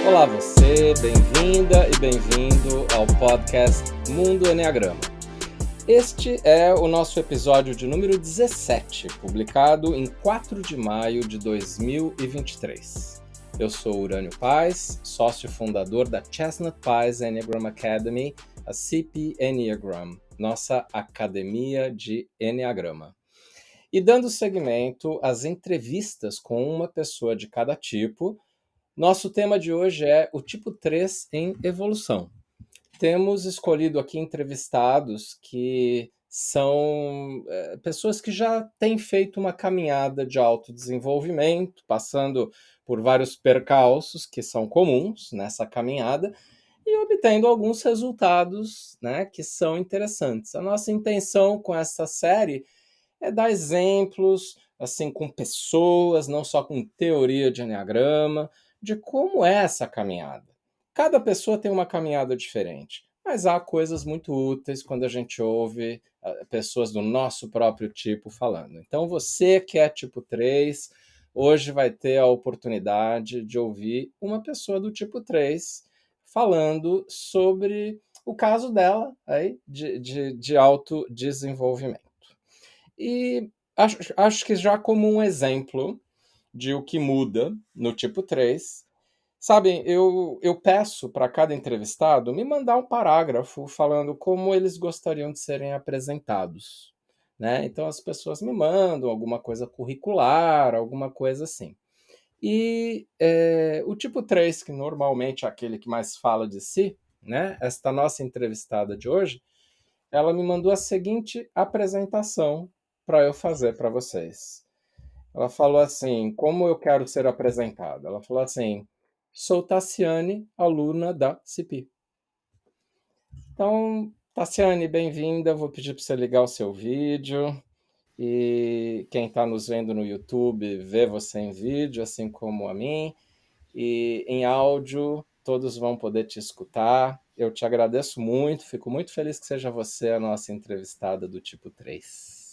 Olá você, bem-vinda e bem-vindo ao podcast Mundo Eneagrama. Este é o nosso episódio de número 17, publicado em 4 de maio de 2023. Eu sou Urânio Paes, sócio fundador da Chestnut Pies Enneagram Academy, a CP Enneagram, nossa academia de Enneagrama. E dando seguimento às entrevistas com uma pessoa de cada tipo, nosso tema de hoje é o tipo 3 em evolução. Temos escolhido aqui entrevistados que são pessoas que já têm feito uma caminhada de autodesenvolvimento, passando por vários percalços que são comuns nessa caminhada e obtendo alguns resultados, né, que são interessantes. A nossa intenção com essa série é dar exemplos, assim, com pessoas, não só com teoria de enneagrama, de como é essa caminhada. Cada pessoa tem uma caminhada diferente, mas há coisas muito úteis quando a gente ouve pessoas do nosso próprio tipo falando. Então, você que é tipo 3, hoje vai ter a oportunidade de ouvir uma pessoa do tipo 3 falando sobre o caso dela aí, de autodesenvolvimento. E acho que já como um exemplo de o que muda no tipo 3, sabem, eu peço para cada entrevistado me mandar um parágrafo falando como eles gostariam de serem apresentados, né? Então as pessoas me mandam alguma coisa curricular, alguma coisa assim. E o tipo 3, que normalmente é aquele que mais fala de si, né? Esta nossa entrevistada de hoje, ela me mandou a seguinte apresentação para eu fazer para vocês. Ela falou assim: como eu quero ser apresentada? Ela falou assim: sou Tassiane, aluna da CP. Então, Tassiane, bem-vinda. Vou pedir para você ligar o seu vídeo. E quem está nos vendo no YouTube vê você em vídeo, assim como a mim. E em áudio, todos vão poder te escutar. Eu te agradeço muito, fico muito feliz que seja você a nossa entrevistada do tipo 3.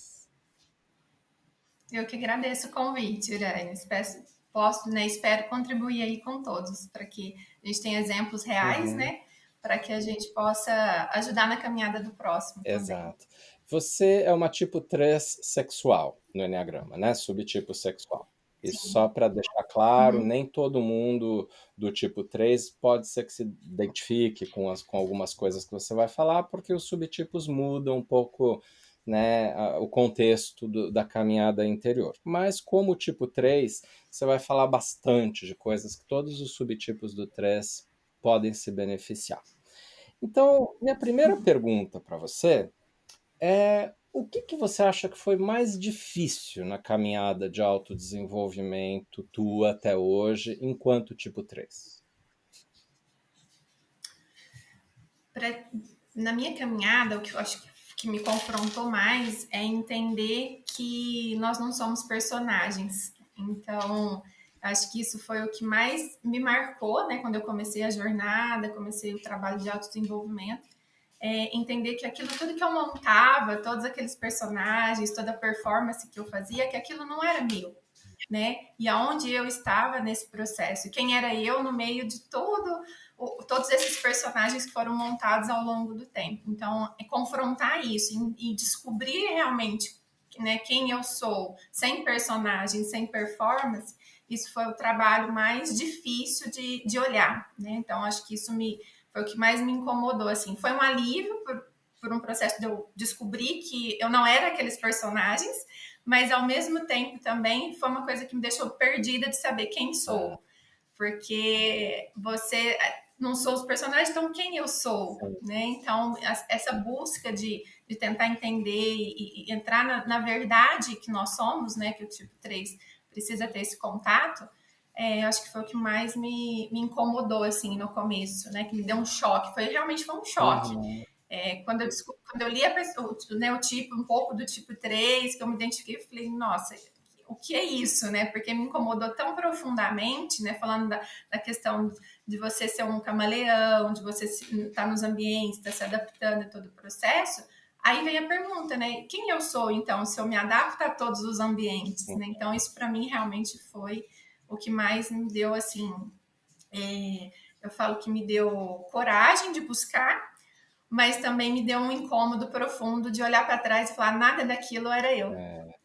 Eu que agradeço o convite, Urânia. Espero contribuir aí com todos, para que a gente tenha exemplos reais, né? Para que a gente possa ajudar na caminhada do próximo também. Exato. Você é uma tipo 3 sexual no Enneagrama, né? Subtipo sexual. E só Sim. para deixar claro, Uhum. nem todo mundo do tipo 3 pode ser que se identifique com algumas coisas que você vai falar, porque os subtipos mudam um pouco, né, o contexto da caminhada interior. Mas como tipo 3, você vai falar bastante de coisas que todos os subtipos do 3 podem se beneficiar. Então, minha primeira pergunta para você é: o que você acha que foi mais difícil na caminhada de autodesenvolvimento tua até hoje, enquanto tipo 3? Na minha caminhada, o que eu acho que me confrontou mais é entender que nós não somos personagens. Então, acho que isso foi o que mais me marcou, né? Quando eu comecei a jornada, comecei o trabalho de autodesenvolvimento. Entender que aquilo tudo que eu montava, todos aqueles personagens, toda a performance que eu fazia, que aquilo não era meu, né? E aonde eu estava nesse processo, quem era eu no meio de todos esses personagens que foram montados ao longo do tempo. Então, é confrontar isso e descobrir realmente, né, quem eu sou, sem personagem, sem performance. Isso foi o trabalho mais difícil de olhar, né? Então, acho que foi o que mais me incomodou, assim. Foi um alívio por um processo de eu descobrir que eu não era aqueles personagens, mas ao mesmo tempo também foi uma coisa que me deixou perdida de saber quem Ah, sou. Porque você não sou os personagens, então quem eu sou, sim. né? Então, essa busca de tentar entender e entrar na verdade que nós somos, né? Que o tipo 3 precisa ter esse contato, acho que foi o que mais me incomodou, assim, no começo, né? Que me deu um choque. Realmente foi um choque. Uhum. Quando eu li a pessoa, né, o tipo, um pouco do tipo 3 que eu me identifiquei, eu falei, nossa, o que é isso, né? Porque me incomodou tão profundamente, né? Falando da questão de você ser um camaleão, de você estar nos ambientes, estar se adaptando a todo o processo. Aí vem a pergunta, né? Quem eu sou, então, se eu me adapto a todos os ambientes, Sim. né? Então, isso para mim realmente foi o que mais me deu, assim, Eu falo que me deu coragem de buscar, mas também me deu um incômodo profundo de olhar para trás e falar nada daquilo era eu.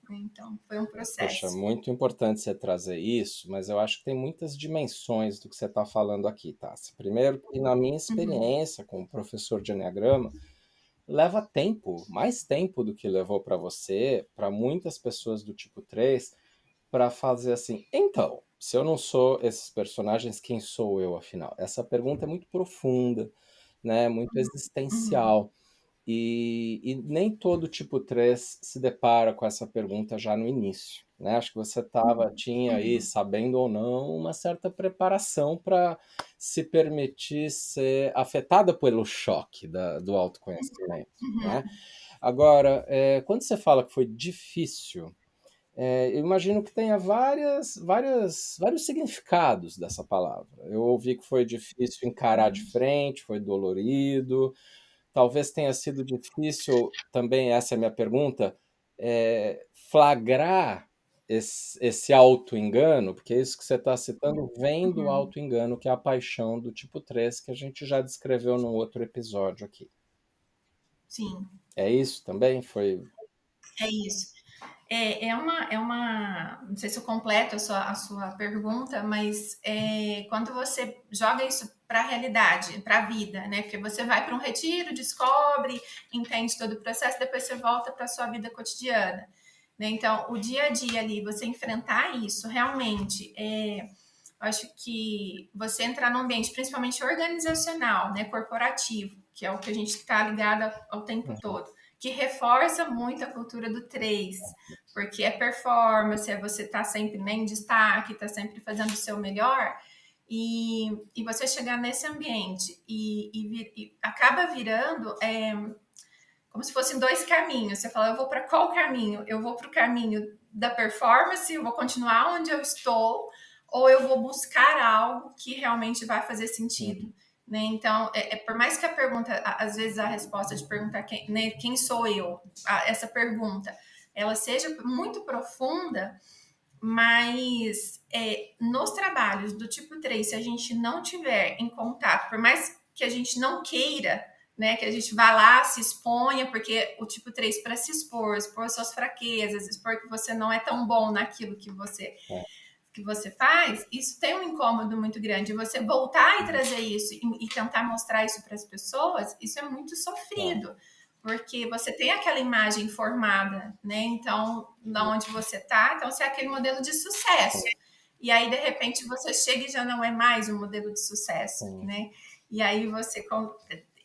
Então, foi um Poxa, processo. muito importante você trazer isso, mas eu acho que tem muitas dimensões do que você está falando aqui, tá? Primeiro, que na minha Uhum, experiência como professor de Enneagrama, leva tempo, mais tempo do que levou para você, para muitas pessoas do tipo 3, para fazer assim, então, se eu não sou esses personagens, quem sou eu afinal? Essa pergunta é muito profunda, né? Muito uhum, existencial. E nem todo tipo 3 se depara com essa pergunta já no início, né? Acho que você tinha aí, uhum, sabendo ou não, uma certa preparação para se permitir ser afetada pelo choque do autoconhecimento, né? uhum. Agora, quando você fala que foi difícil, eu imagino que tenha vários significados dessa palavra. Eu ouvi que foi difícil encarar de frente, foi dolorido. Talvez tenha sido difícil, também essa é a minha pergunta, flagrar esse auto-engano, porque é isso que você está citando vem do Uhum. auto-engano, que é a paixão do tipo 3, que a gente já descreveu num outro episódio aqui. Sim, É isso também? Foi. é isso. Não sei se eu completo a sua pergunta, mas quando você joga isso para a realidade, para a vida, né? Porque você vai para um retiro, descobre, entende todo o processo, depois você volta para a sua vida cotidiana. Né? Então, o dia a dia ali, você enfrentar isso, realmente, acho que você entrar num ambiente, principalmente organizacional, né, corporativo, que é o que a gente está ligado ao tempo Uhum. todo, que reforça muito a cultura do 3, porque é performance, é você estar sempre, né, em destaque, tá sempre fazendo o seu melhor, e você chegar nesse ambiente e acaba virando como se fossem dois caminhos. Você fala, eu vou para qual caminho? Eu vou para o caminho da performance, eu vou continuar onde eu estou, ou eu vou buscar algo que realmente vai fazer sentido. Uhum. Né? Então, por mais que a pergunta, às vezes a resposta de perguntar quem sou eu, essa pergunta, ela seja muito profunda, mas nos trabalhos do tipo 3, se a gente não tiver em contato, por mais que a gente não queira, né, que a gente vá lá, se exponha, porque o tipo 3 para se expor suas fraquezas, expor que você não é tão bom naquilo É. que você faz, isso tem um incômodo muito grande. Você voltar e Uhum. trazer isso e tentar mostrar isso para as pessoas, isso é muito Tá. sofrido, porque você tem aquela imagem formada, né? Então, na onde você tá, então você é aquele modelo de sucesso. E aí, de repente, você chega e já não é mais um modelo de sucesso, Sim. né? E aí você.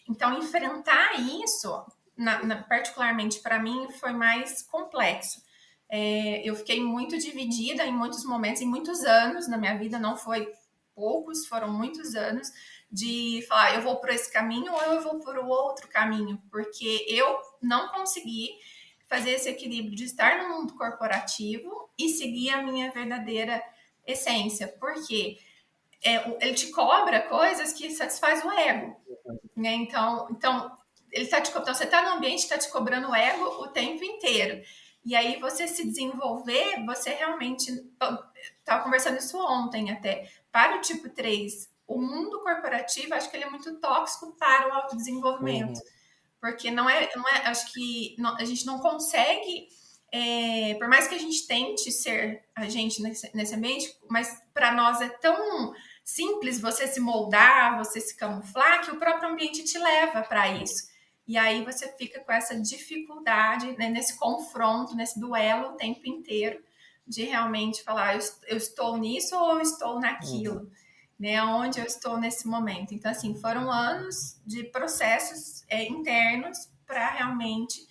Então, enfrentar isso, particularmente para mim, foi mais complexo. Eu fiquei muito dividida em muitos momentos, em muitos anos na minha vida, não foi poucos, foram muitos anos, de falar, eu vou por esse caminho ou eu vou por o outro caminho, porque eu não consegui fazer esse equilíbrio de estar no mundo corporativo e seguir a minha verdadeira essência, porque ele te cobra coisas que satisfaz o ego, né? Então ele tá então você está no ambiente que está te cobrando o ego o tempo inteiro. E aí você se desenvolver, você realmente. Estava conversando isso ontem até. Para o tipo 3, o mundo corporativo, acho que ele é muito tóxico para o autodesenvolvimento. Uhum. Porque não é acho que a gente não consegue. Por mais que a gente tente ser a gente nesse ambiente, mas para nós é tão simples você se moldar, você se camuflar, que o próprio ambiente te leva para isso. E aí você fica com essa dificuldade, né, nesse confronto, nesse duelo o tempo inteiro, de realmente falar, eu estou nisso ou eu estou Uhum. naquilo, né? Onde eu estou nesse momento. Então, assim, foram anos de processos internos para realmente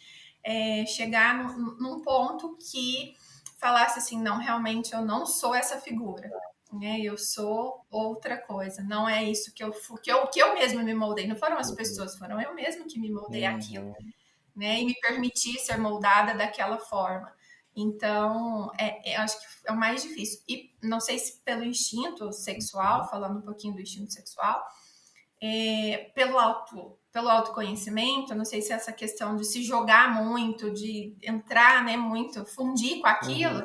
chegar num ponto que falasse assim, não, realmente eu não sou essa figura, né? Eu sou outra coisa. Não é isso que eu mesma me moldei. Não foram as Uhum. pessoas, foram eu mesma que me moldei aquilo, Uhum. né? E me permiti ser moldada daquela forma. Então, acho que é o mais difícil. E não sei se pelo instinto sexual, falando um pouquinho do instinto sexual, pelo autoconhecimento, não sei se essa questão de se jogar muito, de entrar, né, muito, fundir com Uhum. aquilo,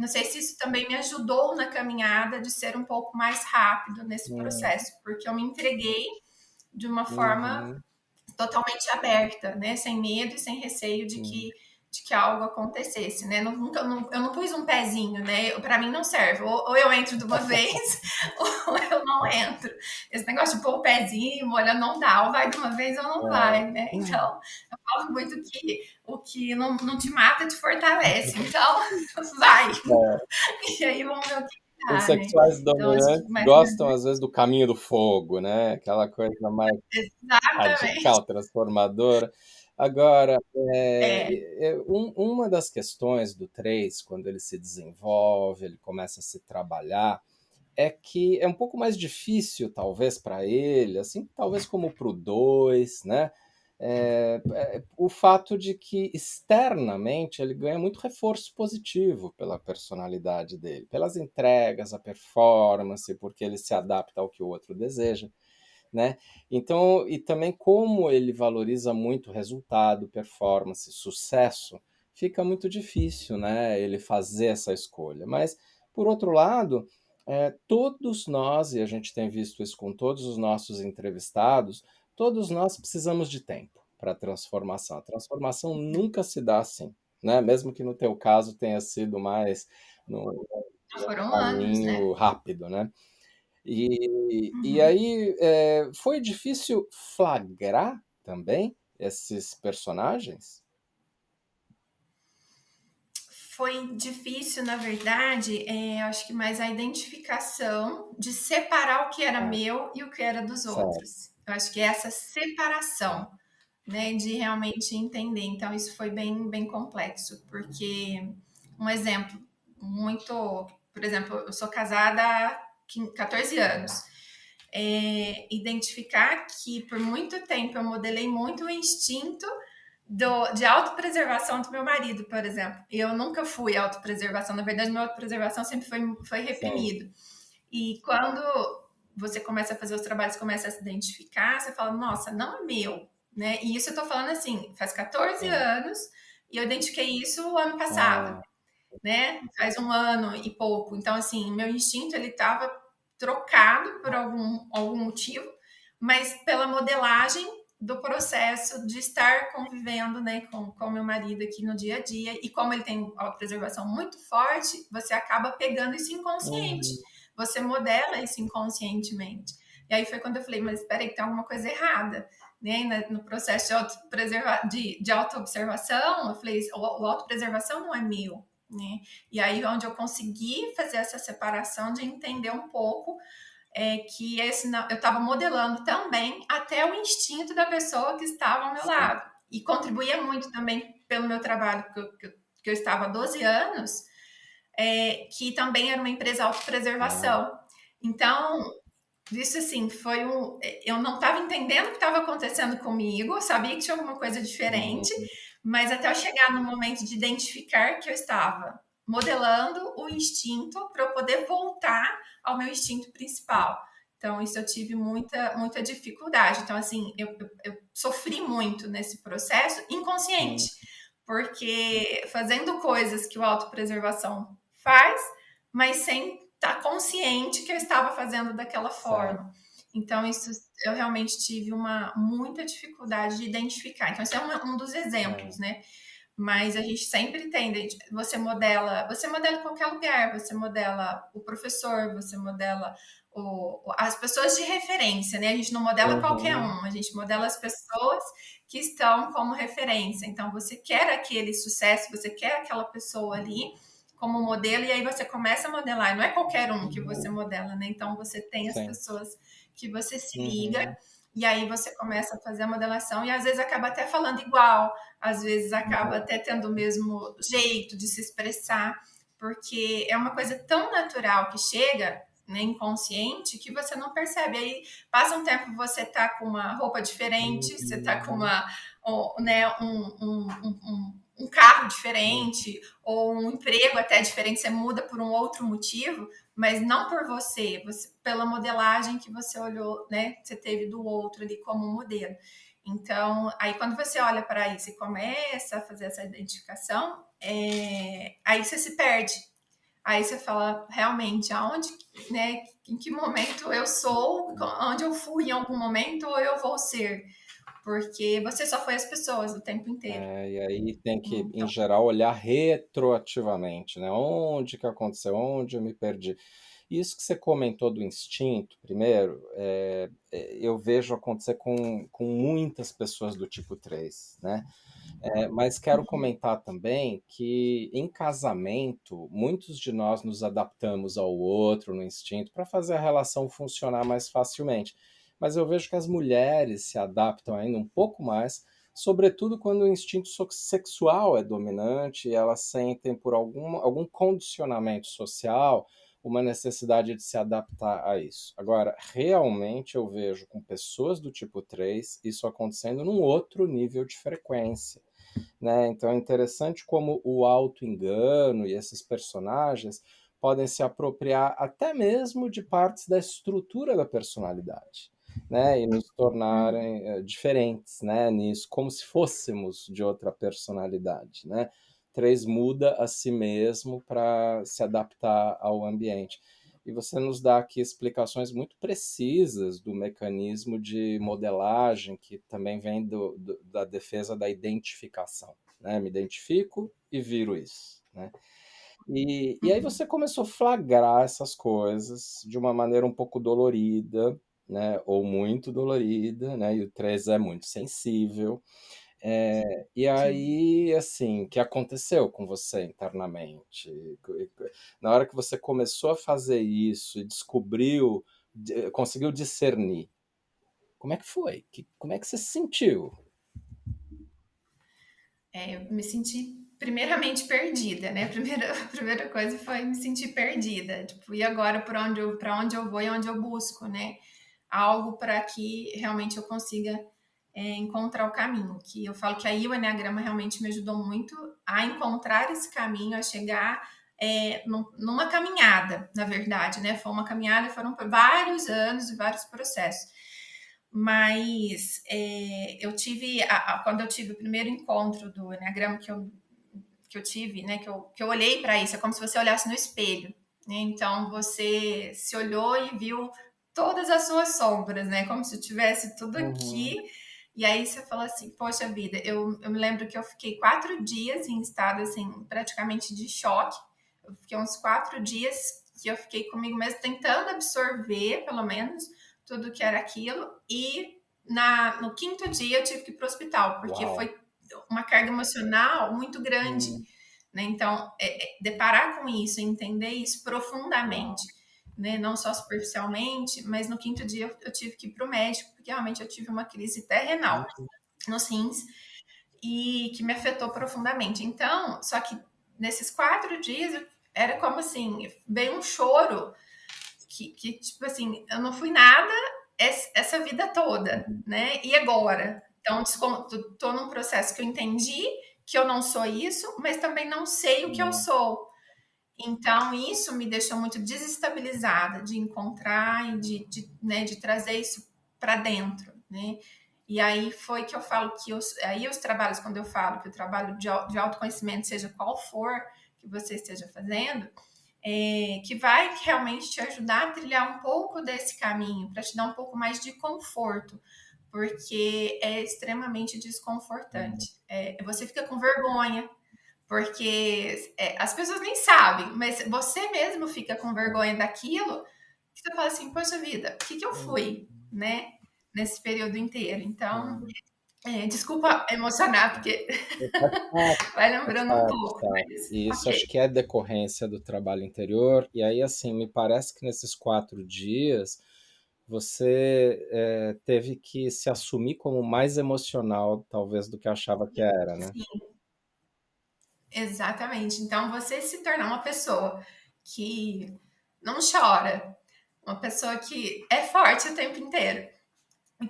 não sei se isso também me ajudou na caminhada de ser um pouco mais rápido nesse Hum, processo, porque eu me entreguei de uma forma uhum, totalmente aberta, né? Sem medo e sem receio uhum. de que algo acontecesse, né? Eu não pus um pezinho, né? Para mim não serve. Ou eu entro de uma vez, ou eu não entro. Esse negócio de pôr o pezinho, olha, não dá. Ou vai de uma vez ou não É, vai, né? Então, eu falo muito que o que não te mata te fortalece. Então, vai. é. E aí vamos ver o que Os dá, né? sexuais Então, acho que dominantes mais gostam, às vezes, do caminho do fogo, né? Aquela coisa mais exatamente. radical, transformadora. Agora, É, uma das questões do 3, quando ele se desenvolve, ele começa a se trabalhar, é que é um pouco mais difícil, talvez, para ele, assim, talvez como para o 2, né? O fato de que externamente ele ganha muito reforço positivo pela personalidade dele, pelas entregas, a performance, porque ele se adapta ao que o outro deseja, né? Então, e também como ele valoriza muito resultado, performance, sucesso, fica muito difícil, né? Ele fazer essa escolha. Mas, por outro lado, todos nós, e a gente tem visto isso com todos os nossos entrevistados, todos nós precisamos de tempo para a transformação. A transformação nunca se dá assim, né? Mesmo que no teu caso tenha sido mais no foram anos, né? caminho rápido, né? E Uhum. aí, foi difícil flagrar também esses personagens? Foi difícil, na verdade, acho que mais a identificação de separar o que era Ah, meu e o que era dos certo. outros. Eu acho que é essa separação, né, de realmente entender. Então, isso foi bem complexo, porque um exemplo muito, por exemplo, eu sou casada há 14 anos. Identificar que por muito tempo eu modelei muito o instinto de autopreservação do meu marido, por exemplo. Eu nunca fui autopreservação, na verdade, minha autopreservação sempre foi Sim. reprimido. E quando você começa a fazer os trabalhos, começa a se identificar, você fala, nossa, não é meu, né? E isso eu tô falando assim, faz 14 Sim. anos e eu identifiquei isso o ano passado, Ah, né? Faz um ano e pouco. Então, assim, meu instinto, ele tava trocado por algum motivo, mas pela modelagem do processo de estar convivendo, né, com meu marido aqui no dia a dia. E como ele tem autopreservação muito forte, você acaba pegando isso inconsciente. uhum, Você modela isso inconscientemente. E aí foi quando eu falei, mas espera aí, tem alguma coisa errada. Né? No processo de auto-observação, eu falei, o autopreservação não é meu, né? E aí onde eu consegui fazer essa separação de entender um pouco que eu estava modelando também até o instinto da pessoa que estava ao meu sim. lado. E contribuía muito também pelo meu trabalho, que eu estava há 12 anos, que também era uma empresa Ah, autopreservação. Então, isso assim, foi um. Eu não estava entendendo o que estava acontecendo comigo, sabia que tinha alguma coisa diferente, uhum, mas até eu chegar no momento de identificar que eu estava modelando o instinto para eu poder voltar ao meu instinto principal. Então, isso eu tive muita dificuldade. Então, assim, eu sofri muito nesse processo inconsciente, uhum, porque fazendo coisas que o autopreservação faz, mas sem estar consciente que eu estava fazendo daquela certo. forma. Então, isso eu realmente tive muita dificuldade de identificar. Então, esse é um dos exemplos, É, né? Mas a gente sempre tem, você modela em qualquer lugar, você modela o professor, você modela as pessoas de referência, né? A gente não modela qualquer uhum, um, a gente modela as pessoas que estão como referência. Então, você quer aquele sucesso, você quer aquela pessoa ali como modelo, e aí você começa a modelar. E não é qualquer um que você modela, né? Então, você tem as sim. pessoas que você se liga, Uhum, e aí você começa a fazer a modelação, e às vezes acaba até falando igual, às vezes acaba até tendo o mesmo jeito de se expressar, porque é uma coisa tão natural que chega, né, inconsciente, que você não percebe. Aí passa um tempo, você tá com uma roupa diferente, você tá com uhum, né, um carro uhum, diferente, ou um emprego até diferente, você muda por um outro motivo, mas não por você pela modelagem que você olhou, né, que você teve do outro ali como modelo. Então, aí quando você olha para isso e começa a fazer essa identificação, aí você se perde. Aí você fala, realmente, aonde, né, em que momento eu sou, onde eu fui em algum momento ou eu vou ser, porque você só foi as pessoas o tempo inteiro. E aí tem que, em Então, geral, olhar retroativamente, né? Onde que aconteceu? Onde eu me perdi? Isso que você comentou do instinto, primeiro, eu vejo acontecer com muitas pessoas do tipo 3, né? Mas quero comentar também que em casamento, muitos de nós nos adaptamos ao outro no instinto para fazer a relação funcionar mais facilmente. Mas eu vejo que as mulheres se adaptam ainda um pouco mais, sobretudo quando o instinto sexual é dominante e elas sentem por algum condicionamento social uma necessidade de se adaptar a isso. Agora, realmente eu vejo com pessoas do tipo 3 isso acontecendo num outro nível de frequência, né? Então é interessante como o auto-engano e esses personagens podem se apropriar até mesmo de partes da estrutura da personalidade, né? E nos tornarem diferentes, né? Nisso, como se fôssemos de outra personalidade, né? Três muda a si mesmo para se adaptar ao ambiente. E você nos dá aqui explicações muito precisas do mecanismo de modelagem, que também vem da defesa da identificação, né? Me identifico e viro isso, né? E aí você começou a flagrar essas coisas de uma maneira um pouco dolorida, né? Ou muito dolorida, né? E o 3 é muito sensível. E sim. aí, assim, o que aconteceu com você internamente? Na hora que você começou a fazer isso e descobriu, conseguiu discernir, como é que foi? Como é que você se sentiu? Eu me senti primeiramente perdida, né? A primeira coisa foi me sentir perdida. Tipo, e agora para onde eu vou e onde eu busco, né? Algo para que realmente eu consiga encontrar o caminho. Que eu falo que aí o Enneagrama realmente me ajudou muito a encontrar esse caminho, a chegar numa caminhada, na verdade, né? Foi uma caminhada, foram vários anos e vários processos. Mas eu tive, quando eu tive o primeiro encontro do Enneagrama que eu tive, né? Que eu olhei para isso, é como se você olhasse no espelho, né? Então você se olhou e viu todas as suas sombras, né? Como se tivesse tudo Uhum. aqui. E aí você fala assim, poxa vida, eu me lembro que eu fiquei 4 dias em estado assim, praticamente de choque. Eu fiquei uns 4 dias que eu fiquei comigo mesmo tentando absorver, pelo menos, tudo que era aquilo. E no quinto dia eu tive que ir para o hospital, porque Uau. foi uma carga emocional muito grande. Hum, Né? Então, deparar com isso, entender isso uau. profundamente, né? Não só superficialmente, mas no quinto dia eu tive que ir para o médico, porque realmente eu tive uma crise terrenal Uhum. nos rins e que me afetou profundamente. Então, só que nesses 4 dias era como assim, veio um choro que tipo assim, eu não fui nada essa vida toda, Uhum. né? E agora? Então, tô num processo que eu entendi que eu não sou isso, mas também não sei o que eu Hum. sou. Então, isso me deixou muito desestabilizada de encontrar e né, de trazer isso para dentro, né? E aí foi que eu falo que aí os trabalhos, quando eu falo que o trabalho de autoconhecimento, seja qual for que você esteja fazendo, que vai realmente te ajudar a trilhar um pouco desse caminho, para te dar um pouco mais de conforto, porque é extremamente Uhum. desconfortante. Você fica com vergonha, porque as pessoas nem sabem, mas você mesmo fica com vergonha daquilo, que você fala assim, poxa vida, o que, que eu Uhum. fui, né? Nesse período inteiro. Então, Uhum. desculpa emocionar, porque Faz parte, vai faz lembrando um parte, pouco, tá? mas E isso acho ok. que é decorrência do trabalho interior. E aí, assim, me parece que nesses 4 dias você teve que se assumir como mais emocional, talvez, do que achava que era, né? Sim, exatamente. Então, você se tornar uma pessoa que não chora, uma pessoa que é forte o tempo inteiro.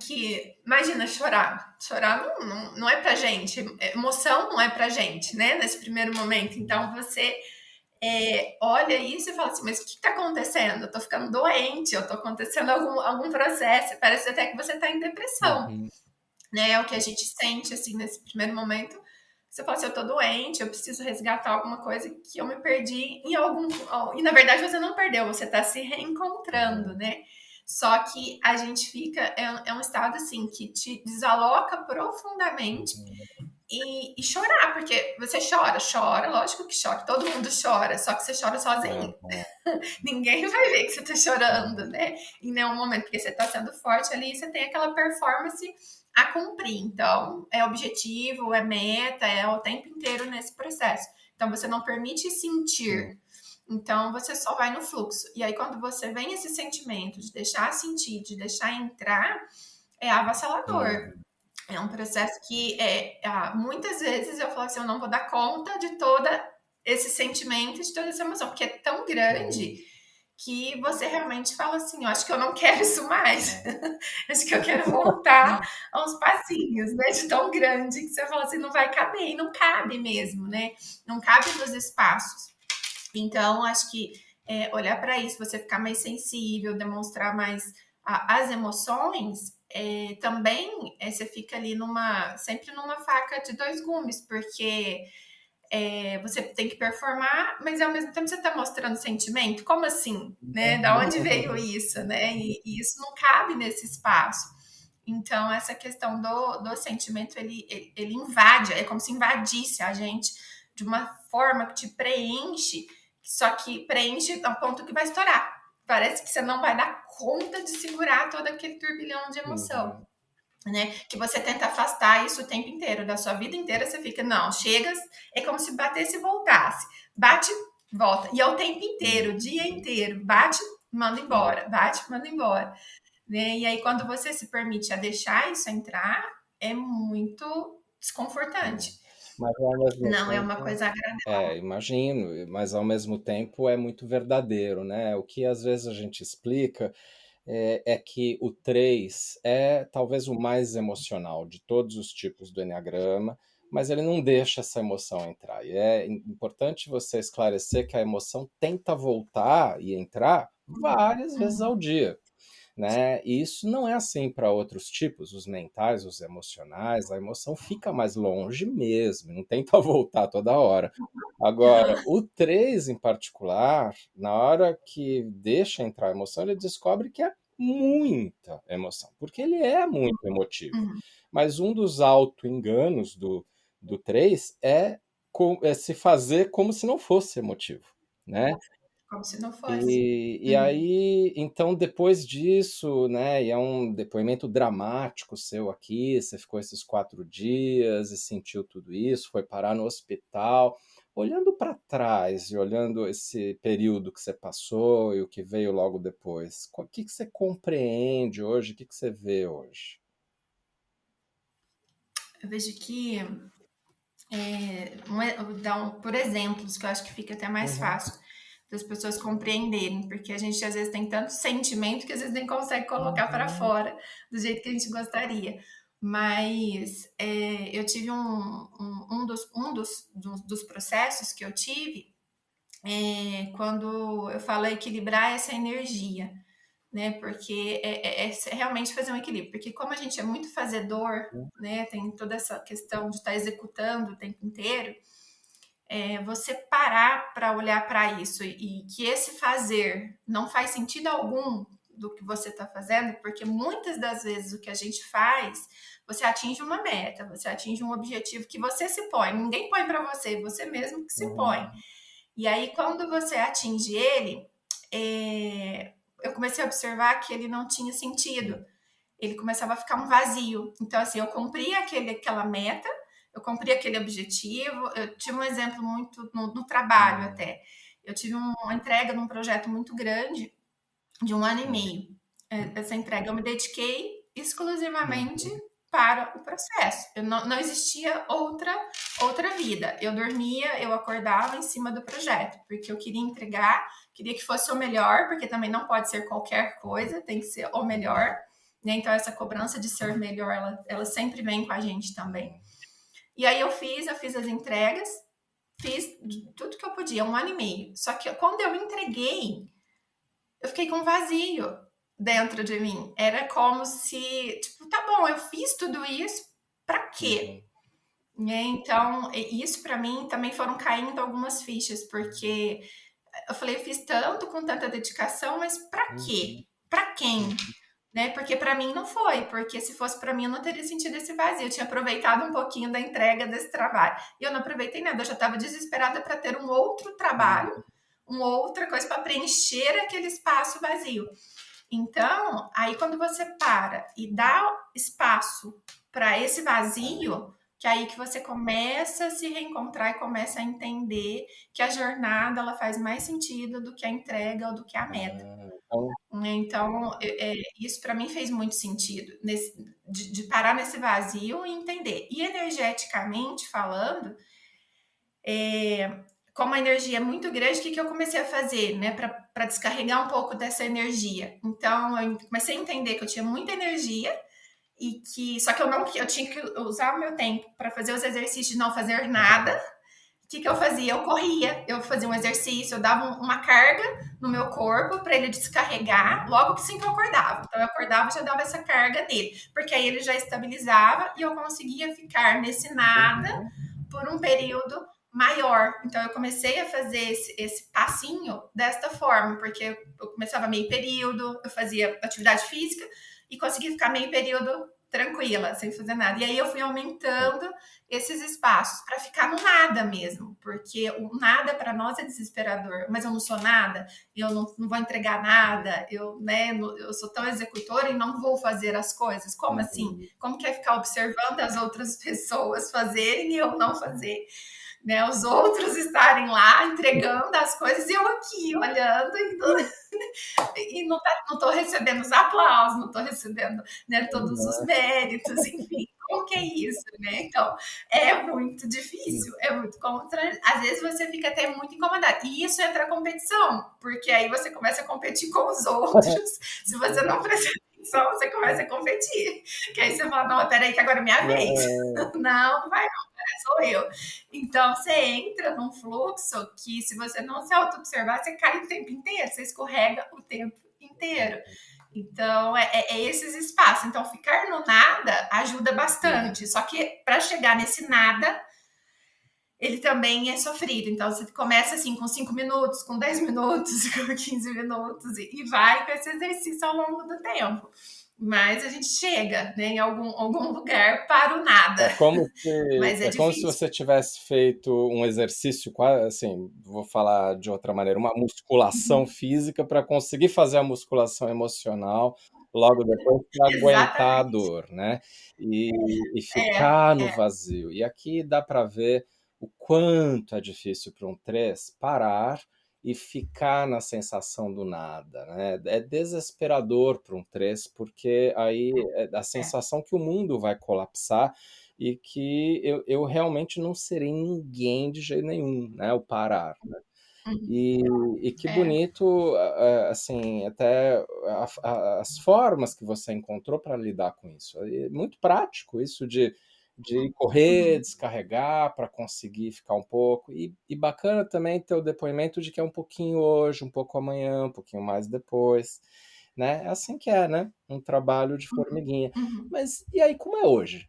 Que, imagina, chorar. Chorar não é pra gente. Emoção não é pra gente, né? Nesse primeiro momento. Então, você olha isso e fala assim, mas o que está acontecendo? Eu tô ficando doente, eu tô acontecendo algum processo. Parece até que você está em depressão, Uhum. né? É o que a gente sente, assim, nesse primeiro momento. Você fala assim, eu tô doente, eu preciso resgatar alguma coisa que eu me perdi em algum... E na verdade você não perdeu, você tá se reencontrando, né? Só que a gente fica... É um estado, assim, que te desaloca profundamente e chorar, porque você chora, lógico que chora, todo mundo chora, só que você chora sozinho. Ninguém vai ver que você tá chorando, né? Em nenhum momento, porque você tá sendo forte ali e você tem aquela performance a cumprir. Então, é objetivo, é meta, é o tempo inteiro nesse processo. Então, você não permite sentir. Então, você só vai no fluxo. E aí, quando você vem esse sentimento de deixar sentir, de deixar entrar, é avassalador. É um processo que muitas vezes eu falo assim, eu não vou dar conta de todo esse sentimento, de toda essa emoção, porque é tão grande que você realmente fala assim, eu acho que eu não quero isso mais. Acho que eu quero voltar a uns passinhos, né? De tão grande que você fala assim, não vai caber, e não cabe mesmo, né? Não cabe nos espaços. Então, acho que olhar para isso, você ficar mais sensível, demonstrar mais as emoções, também você fica ali sempre numa faca de dois gumes, porque você tem que performar, mas ao mesmo tempo você está mostrando sentimento. Como assim? Né? Da onde veio isso? Né? E isso não cabe nesse espaço. Então, essa questão do sentimento, ele invade, é como se invadisse a gente de uma forma que te preenche, só que preenche ao ponto que vai estourar. Parece que você não vai dar conta de segurar todo aquele turbilhão de emoção. Né? Que você tenta afastar isso o tempo inteiro, da sua vida inteira você fica, não, chega, é como se batesse e voltasse, bate, volta, e é o tempo inteiro, o dia inteiro, bate, manda embora, bate, manda embora, né? E aí quando você se permite a deixar isso entrar, é muito desconfortante. Mas ao mesmo Não é uma tempo, coisa agradável. imagino, mas ao mesmo tempo é muito verdadeiro, né? O que às vezes a gente explica é que o 3 é talvez o mais emocional de todos os tipos do Enneagrama, mas ele não deixa essa emoção entrar. E é importante você esclarecer que a emoção tenta voltar e entrar várias vezes ao dia. Né? E isso não é assim para outros tipos, os mentais, os emocionais, a emoção fica mais longe mesmo, não tenta voltar toda hora. Agora, o 3 em particular, na hora que deixa entrar a emoção, ele descobre que é muita emoção, porque ele é muito emotivo. Mas um dos auto-enganos do 3 é se fazer como se não fosse emotivo, né? Como se não fosse. E aí, então, depois disso, né, e é um depoimento dramático seu aqui, você ficou esses 4 dias e sentiu tudo isso, foi parar no hospital. Olhando para trás e olhando esse período que você passou e o que veio logo depois, o que você compreende hoje, o que você vê hoje? Eu vejo que vou dar por exemplos, que eu acho que fica até mais fácil das pessoas compreenderem, porque a gente às vezes tem tanto sentimento que às vezes nem consegue colocar para fora do jeito que a gente gostaria. Mas eu tive um dos processos que eu tive quando eu falo equilibrar essa energia, né? Porque é realmente fazer um equilíbrio. Porque como a gente é muito fazedor, né? Tem toda essa questão de estar executando o tempo inteiro, você parar para olhar para isso e que esse fazer não faz sentido algum do que você está fazendo, porque muitas das vezes o que a gente faz, você atinge uma meta, você atinge um objetivo que você se põe, ninguém põe para você mesmo que se põe. E aí, quando você atinge ele, eu comecei a observar que ele não tinha sentido. Ele começava a ficar um vazio. Então, assim, eu cumpria aquela meta, eu cumpria aquele objetivo. Eu tive um exemplo muito no trabalho até. Eu tive uma entrega num projeto muito grande, de 1 ano e meio. Essa entrega eu me dediquei exclusivamente para o processo. Não existia outra vida. Eu dormia, eu acordava em cima do projeto, porque eu queria entregar, queria que fosse o melhor, porque também não pode ser qualquer coisa, tem que ser o melhor. Né? Então, essa cobrança de ser melhor, ela sempre vem com a gente também. E aí eu fiz as entregas, fiz tudo que eu podia, 1 ano e meio. Só que quando eu entreguei, eu fiquei com um vazio dentro de mim. Era como se, tipo, tá bom, eu fiz tudo isso, pra quê? Então, isso para mim também foram caindo algumas fichas, porque eu falei, eu fiz tanto com tanta dedicação, mas para Uhum, quê? Para quem? uhum, Né? Porque para mim não foi, porque se fosse para mim eu não teria sentido esse vazio. Eu tinha aproveitado um pouquinho da entrega desse trabalho. E eu não aproveitei nada, eu já estava desesperada para ter um outro trabalho, uhum. uma outra coisa para preencher aquele espaço vazio. Então, aí quando você para e dá espaço para esse vazio, que é aí que você começa a se reencontrar e começa a entender que a jornada ela faz mais sentido do que a entrega ou do que a meta. Então, Então, isso para mim fez muito sentido, de parar nesse vazio e entender. E energeticamente falando, como a energia é muito grande, o que eu comecei a fazer, né, para descarregar um pouco dessa energia? Então, eu comecei a entender que eu tinha muita energia e que só que eu tinha que usar o meu tempo para fazer os exercícios de não fazer nada. O que eu fazia? Eu corria, eu fazia um exercício, eu dava uma carga no meu corpo para ele descarregar logo que sim que eu acordava. Então eu acordava e já dava essa carga nele, porque aí ele já estabilizava e eu conseguia ficar nesse nada uhum, por um período maior. Então eu comecei a fazer esse passinho desta forma, porque eu começava meio período, eu fazia atividade física e conseguia ficar meio período tranquila, sem fazer nada. E aí eu fui aumentando esses espaços para ficar no nada mesmo, porque o nada para nós é desesperador, mas eu não sou nada, eu não vou entregar nada, eu sou tão executora e não vou fazer as coisas. Como assim? uhum. Como que é ficar observando as outras pessoas fazerem e eu não fazer? Né, os outros estarem lá entregando as coisas e eu aqui olhando e não estou recebendo os aplausos, não estou recebendo, né, todos os méritos, enfim. Como que é isso, né? Então, é muito difícil, é muito contra. Às vezes você fica até muito incomodado. E isso entra a competição, porque aí você começa a competir com os outros. Se você não prestar atenção, você começa a competir. Que aí você fala, não, peraí, que agora é minha vez. Não, não vai sou eu. Então, você entra num fluxo que, se você não se auto-observar, você cai o tempo inteiro, você escorrega o tempo inteiro. Então, é esses espaços. Então, ficar no nada ajuda bastante. Só que, para chegar nesse nada, ele também é sofrido. Então, você começa assim com 5 minutos, com 10 minutos, com 15 minutos, e vai com esse exercício ao longo do tempo. Mas a gente chega, né, em algum lugar para o nada. Mas é É como se difícil. você tivesse feito um exercício, quase assim, vou falar de outra maneira, uma musculação Uhum. física para conseguir fazer a musculação emocional logo depois para aguentar a Exatamente. dor, né? E, e ficar no É. vazio. E aqui dá para ver o quanto é difícil para um 3 parar e ficar na sensação do nada, né? É desesperador para um 3 porque aí é a É. sensação que o mundo vai colapsar e que eu realmente não serei ninguém de jeito nenhum, né, o parar, né. Uhum. E e que É. bonito, assim, até as formas que você encontrou para lidar com isso. É muito prático isso de correr, Uhum. descarregar para conseguir ficar um pouco, e bacana também ter o depoimento de que é um pouquinho hoje, um pouco amanhã, um pouquinho mais depois, né. É assim que é, né, um trabalho de formiguinha. Uhum. Mas e aí, como é hoje?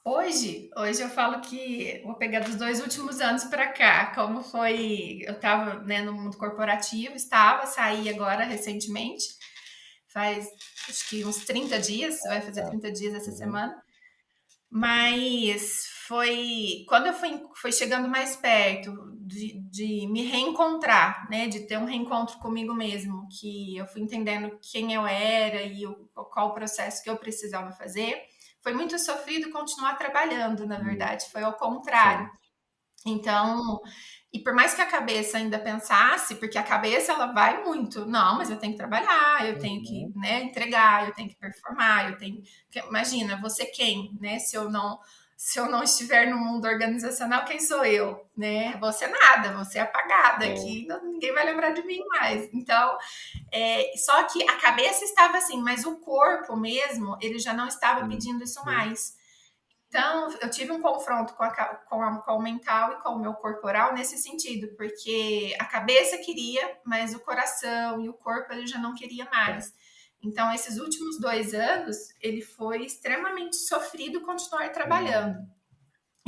Hoje eu falo que vou pegar dos 2 últimos anos para cá, como foi, eu estava, né, no mundo corporativo, saí agora recentemente, faz acho que uns 30 dias, vai fazer Tá. 30 dias essa Uhum. semana. Mas foi quando eu fui chegando mais perto de me reencontrar, né? De ter um reencontro comigo mesmo, que eu fui entendendo quem eu era e qual o processo que eu precisava fazer. Foi muito sofrido continuar trabalhando, na Hum, verdade, foi ao contrário. sim. Então, e por mais que a cabeça ainda pensasse, porque a cabeça ela vai muito, não, mas eu tenho que trabalhar, eu tenho que, Uhum. né, entregar, eu tenho que performar, eu tenho, imagina, você quem, né? Se eu não estiver no mundo organizacional, quem sou eu, né? Você nada, você é apagada Sim. aqui, ninguém vai lembrar de mim mais. Então, só que a cabeça estava assim, mas o corpo mesmo, ele já não estava pedindo isso Uhum. mais. Então, eu tive um confronto com o mental e com o meu corporal nesse sentido, porque a cabeça queria, mas o coração e o corpo ele já não queria Tá. mais. Então, esses últimos 2 anos, ele foi extremamente sofrido continuar trabalhando.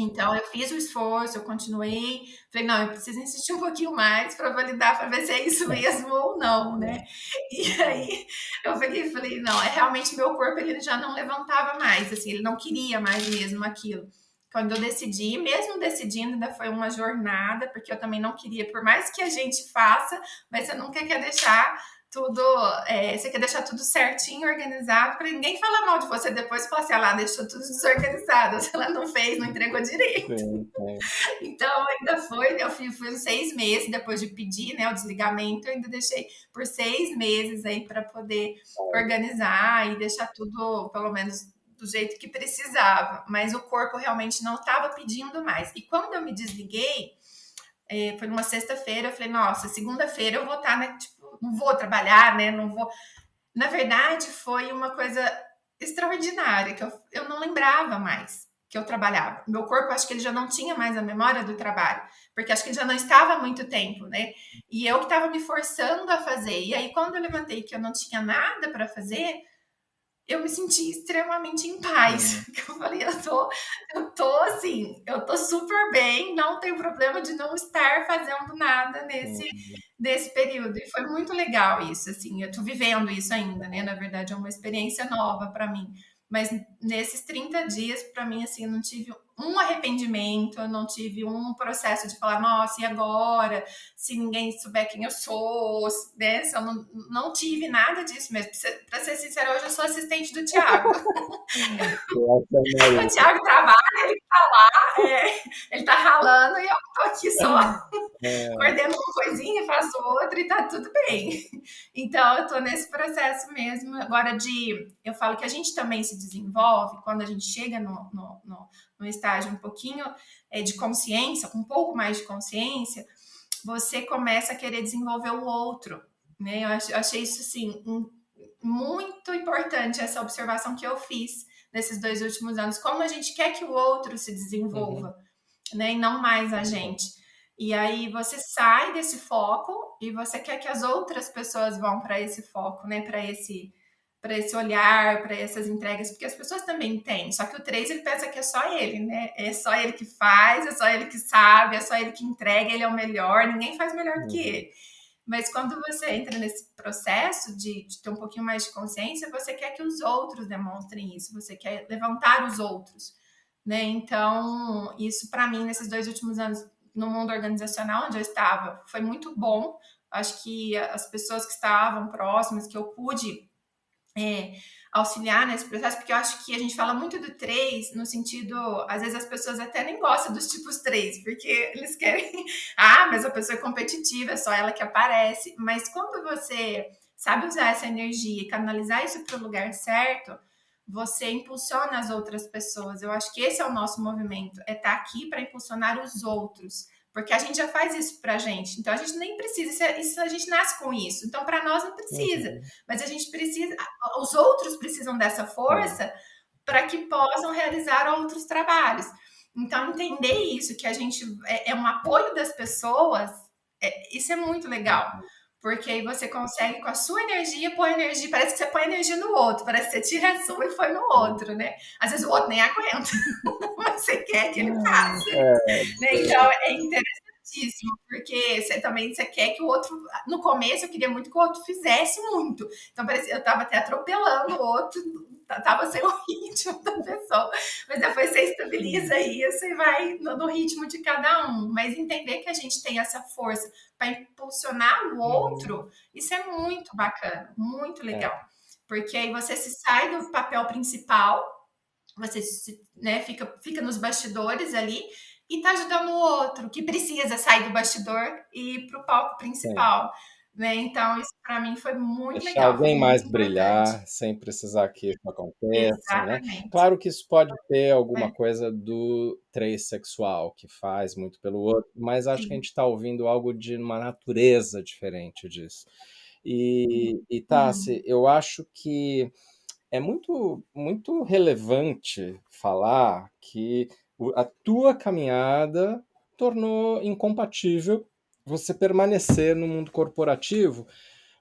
Então, eu fiz o esforço, eu continuei. Falei, não, eu preciso insistir um pouquinho mais para validar, para ver se é isso mesmo ou não, né? E aí, eu peguei e falei, não, é realmente meu corpo, ele já não levantava mais, assim, ele não queria mais mesmo aquilo. Quando eu decidi, mesmo decidindo, ainda foi uma jornada, porque eu também não queria, por mais que a gente faça, mas você nunca quer deixar tudo, você quer deixar tudo certinho, organizado, para ninguém falar mal de você depois e falar assim, ah lá, deixou tudo desorganizado, se ela não fez, não entregou direito. Sim, sim. Então, ainda foi, eu fui uns 6 meses depois de pedir, né, o desligamento, eu ainda deixei por 6 meses aí para poder organizar e deixar tudo, pelo menos, do jeito que precisava. Mas o corpo realmente não estava pedindo mais. E quando eu me desliguei, foi numa sexta-feira, eu falei, nossa, segunda-feira eu vou estar, né, tipo, não vou trabalhar, né, não vou. Na verdade, foi uma coisa extraordinária, que eu não lembrava mais que eu trabalhava. Meu corpo, acho que ele já não tinha mais a memória do trabalho, porque acho que ele já não estava há muito tempo, né? E eu que estava me forçando a fazer. E aí, quando eu levantei que eu não tinha nada para fazer, eu me senti extremamente em paz. Eu falei, eu tô assim, eu tô super bem, não tenho problema de não estar fazendo nada nesse período. E foi muito legal isso, assim, eu tô vivendo isso ainda, né? Na verdade, é uma experiência nova para mim. Mas nesses 30 dias, para mim, assim, eu não tive um arrependimento, eu não tive um processo de falar, nossa, e agora? Se ninguém souber quem eu sou, né? Se eu não tive nada disso mesmo. Para ser sincera, hoje eu sou assistente do Thiago. O Thiago trabalha, ele tá lá, ele tá ralando e eu tô aqui só coordeno uma coisinha, faço outra e tá tudo bem. Então, eu tô nesse processo mesmo. Agora, eu falo que a gente também se desenvolve quando a gente chega no estágio um pouquinho de consciência, um pouco mais de consciência, você começa a querer desenvolver o outro, né? Eu achei isso, assim, muito importante, essa observação que eu fiz nesses 2 últimos anos. Como a gente quer que o outro se desenvolva, né? E não mais a gente. E aí você sai desse foco e você quer que as outras pessoas vão para esse foco, né? Para esse olhar, para essas entregas, porque as pessoas também têm. Só que o 3 ele pensa que é só ele, né? É só ele que faz, é só ele que sabe, é só ele que entrega, ele é o melhor, ninguém faz melhor do que ele. Mas quando você entra nesse processo de ter um pouquinho mais de consciência, você quer que os outros demonstrem isso, você quer levantar os outros, né? Então, isso para mim, nesses 2 últimos anos, no mundo organizacional onde eu estava, foi muito bom. Acho que as pessoas que estavam próximas, que eu pude auxiliar nesse processo, porque eu acho que a gente fala muito do 3 no sentido, às vezes as pessoas até nem gostam dos tipos 3, porque eles querem, mas a pessoa é competitiva, é só ela que aparece. Mas quando você sabe usar essa energia e canalizar isso para o lugar certo, você impulsiona as outras pessoas. Eu acho que esse é o nosso movimento, é estar aqui para impulsionar os outros. Porque a gente já faz isso pra gente. Então a gente nem precisa, isso a gente nasce com isso. Então para nós não precisa. Mas a gente precisa, os outros precisam dessa força para que possam realizar outros trabalhos. Então entender isso, que a gente é um apoio das pessoas, isso é muito legal. Porque aí você consegue, com a sua energia, pôr energia. Parece que você põe energia no outro, parece que você tira a sua e foi no outro, né? Às vezes o outro nem aguenta, mas você quer que ele faça. Né? Então é interessantíssimo, porque você quer que o outro. No começo eu queria muito que o outro fizesse muito. Então parecia, eu estava até atropelando o outro, tava sem o ritmo da pessoa. Mas depois você estabiliza isso e vai no ritmo de cada um. Mas entender que a gente tem essa força para impulsionar o outro, isso é muito bacana, muito legal. Porque aí você se sai do papel principal, você né, fica nos bastidores ali e tá ajudando o outro que precisa sair do bastidor e ir para o palco principal. Né? Então, isso para mim foi muito Deixar legal, foi alguém mais muito importante. brilhar, sem precisar que isso aconteça, né? Exatamente. Claro que isso pode ter alguma coisa do 3 sexual, que faz muito pelo outro, mas acho que a Sim. gente está ouvindo algo de uma natureza diferente disso. E Tassi, eu acho que é muito, muito relevante falar que a tua caminhada tornou incompatível você permanecer no mundo corporativo,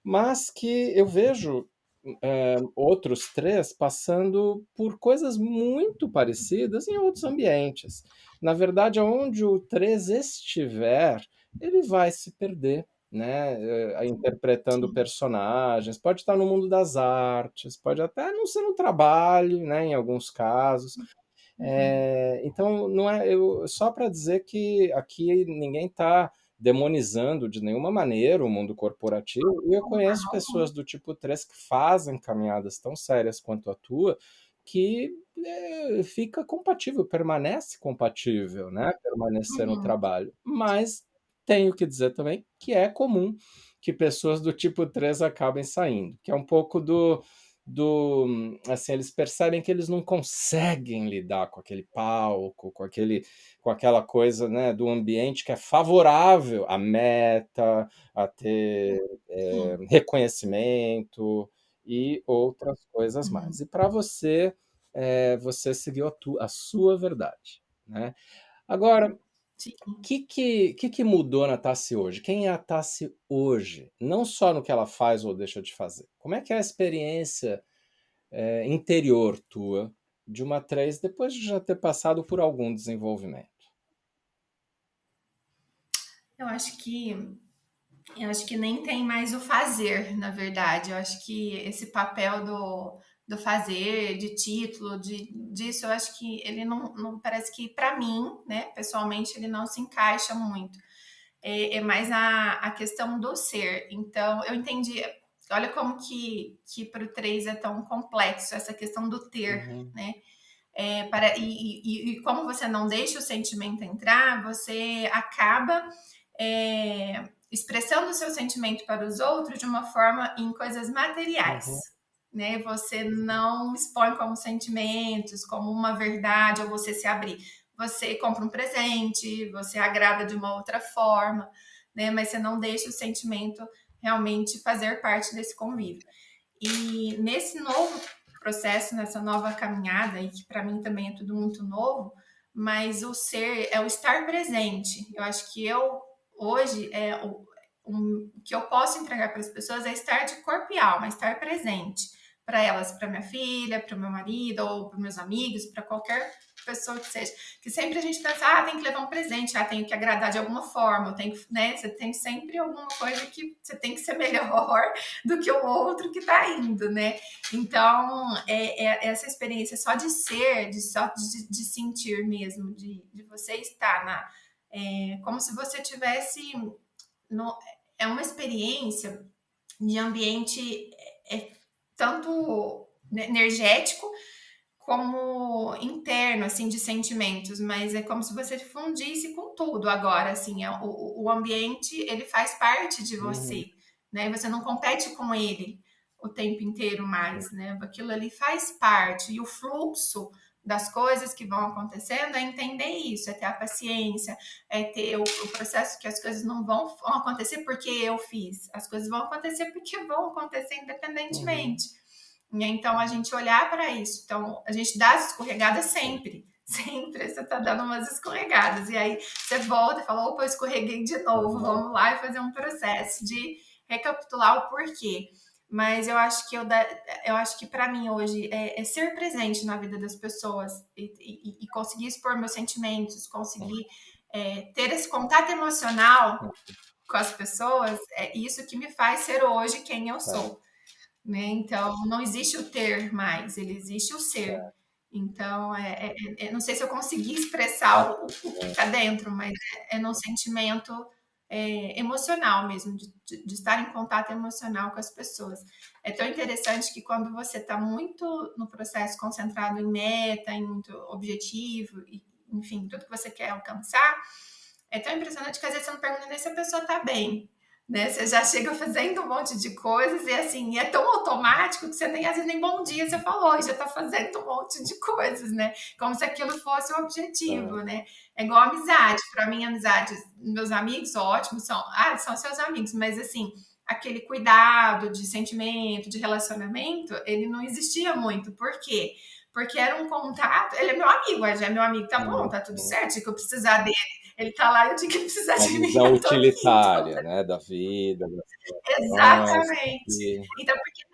mas que eu vejo outros três passando por coisas muito parecidas em outros ambientes. Na verdade, aonde o três estiver, ele vai se perder, né? Interpretando Sim. personagens, pode estar no mundo das artes, pode até não ser no trabalho, né? Em alguns casos. Uhum. Então, não é só para dizer que aqui ninguém está demonizando de nenhuma maneira o mundo corporativo, e eu De conheço forma pessoas alguma. do tipo 3 que fazem caminhadas tão sérias quanto a tua, que fica compatível, permanece compatível, né? Permanecer no Uhum. trabalho. Mas tenho que dizer também que é comum que pessoas do tipo 3 acabem saindo, que é um pouco assim, eles percebem que eles não conseguem lidar com aquele palco, com aquela coisa, né, do ambiente que é favorável à meta, a ter Sim. reconhecimento e outras coisas Uhum. mais. E para você, você seguiu a sua verdade, né? Agora, o Sim. que mudou na Tassi hoje? Quem é a Tassi hoje? Não só no que ela faz ou deixa de fazer. Como é que é a experiência interior tua de uma 3 depois de já ter passado por algum desenvolvimento? Eu acho que eu acho que nem tem mais o fazer, na verdade. Eu acho que esse papel do fazer, de título, disso, eu acho que ele não parece que, para mim, né, pessoalmente, ele não se encaixa muito. É mais a questão do ser. Então, eu entendi. Olha como que para o 3 é tão complexo essa questão do ter, Uhum, né? E como você não deixa o sentimento entrar, você acaba expressando o seu sentimento para os outros de uma forma em coisas uhum, materiais. Né? Você não expõe como sentimentos, como uma verdade, ou você se abrir. Você compra um presente, você agrada de uma outra forma, né? Mas você não deixa o sentimento realmente fazer parte desse convívio. E nesse novo processo, nessa nova caminhada, e que para mim também é tudo muito novo, mas o ser é o estar presente. Eu acho que eu hoje o que eu posso entregar para as pessoas é estar de corpo e alma, estar presente para elas, para minha filha, para o meu marido ou para meus amigos, para qualquer pessoa que seja. Que sempre a gente pensa, tem que levar um presente, tenho que agradar de alguma forma, eu tenho que, né? Você tem sempre alguma coisa que você tem que ser melhor do que o outro que está indo, né? Então, essa experiência só de ser, de sentir mesmo, de você estar como se você tivesse. No, é uma experiência de ambiente tanto energético como interno, assim, de sentimentos, mas é como se você fundisse com tudo agora, assim, o ambiente, ele faz parte de uhum, você, né? Você não compete com ele o tempo inteiro mais, né? Aquilo ali faz parte, e o fluxo das coisas que vão acontecendo é entender isso, é ter a paciência, é ter o processo que as coisas não vão acontecer porque eu fiz, as coisas vão acontecer porque vão acontecer uhum, independentemente. Então, a gente olhar para isso. Então, a gente dá as escorregadas sim, sempre. Sempre você tá dando umas escorregadas. E aí você volta e fala: opa, eu escorreguei de novo. uhum, Vamos lá e fazer um processo de recapitular o porquê. Mas eu acho que para mim hoje é ser presente na vida das pessoas e conseguir expor meus sentimentos, conseguir ter esse contato emocional com as pessoas, é isso que me faz ser hoje quem eu certo, sou, né? Então, não existe o ter mais, ele existe o ser. certo. Então, não sei se eu consegui expressar Ah, o que sim, está dentro, mas é no sentimento emocional mesmo, de estar em contato emocional com as pessoas. É tão interessante que quando você está muito no processo concentrado em meta, em muito objetivo, e, enfim, tudo que você quer alcançar, é tão impressionante que às vezes você não pergunta nem se a pessoa está bem, né? Você já chega fazendo um monte de coisas e assim, é tão automático que você nem às vezes nem bom dia você falou, e já tá fazendo um monte de coisas, né? Como se aquilo fosse o objetivo, certo. né? É igual amizade. Para mim, amizade, meus amigos ótimos são seus amigos, mas assim, aquele cuidado de sentimento, de relacionamento, ele não existia muito. Por quê? Porque era um contato, ele é meu amigo, já é meu amigo, tá bom, tá tudo Uhum. certo, que eu precisar dele, ele tá lá, eu tenho que precisar Uma de mim, visão eu tô aqui. Então, utilitária, né, da vida, das relações, exatamente. que Então, porque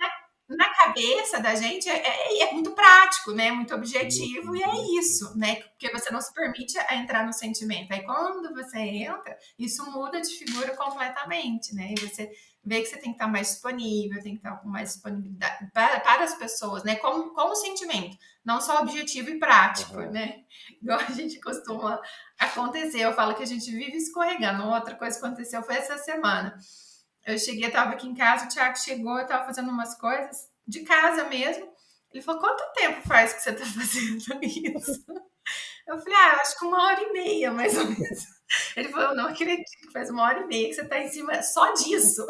na cabeça da gente é muito prático, né? Muito objetivo, e é isso, né? Porque você não se permite a entrar no sentimento. Aí quando você entra, isso muda de figura completamente, né? E você vê que você tem que estar mais disponível, tem que estar com mais disponibilidade para as pessoas, né? Como sentimento, não só objetivo e prático, Uhum. né? Igual a gente costuma acontecer. Eu falo que a gente vive escorregando. Outra coisa que aconteceu foi essa semana. Eu cheguei, estava aqui em casa, o Thiago chegou, eu estava fazendo umas coisas de casa mesmo. Ele falou: quanto tempo faz que você está fazendo isso? Eu falei: acho que 1h30, mais ou menos. Ele falou: eu não acredito que faz 1h30 que você está em cima só disso.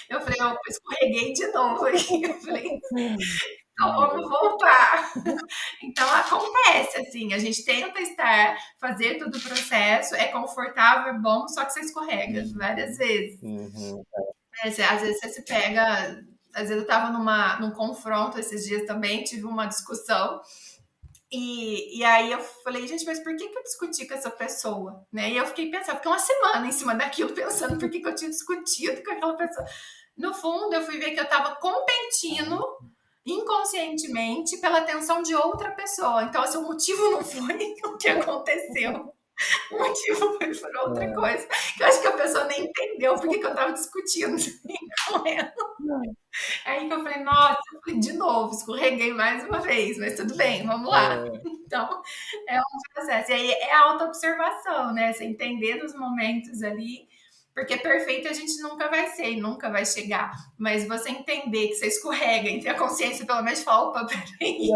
Eu falei: eu escorreguei de novo aqui. Eu falei: então vamos voltar. Então acontece, assim, a gente tenta fazer todo o processo, é confortável, é bom, só que você escorrega várias vezes. Uhum. Às vezes você se pega. Às vezes eu estava num confronto esses dias também, tive uma discussão. E aí eu falei, gente, mas por que eu discuti com essa pessoa? Né? E eu fiquei pensando, fiquei uma semana em cima daquilo, pensando por que eu tinha discutido com aquela pessoa. No fundo, eu fui ver que eu estava competindo inconscientemente pela atenção de outra pessoa. Então, assim, o motivo não foi o que aconteceu. O motivo foi por outra coisa. Que eu acho que a pessoa nem entendeu por que eu estava discutindo com ela. Aí que eu falei, nossa, eu falei, de novo, escorreguei mais uma vez, mas tudo bem, vamos lá. Então, é um processo. E aí é a autoobservação, né? Você entender os momentos ali, porque perfeito a gente nunca vai ser e nunca vai chegar. Mas você entender que você escorrega e ter a consciência, pelo menos, fala, opa, peraí,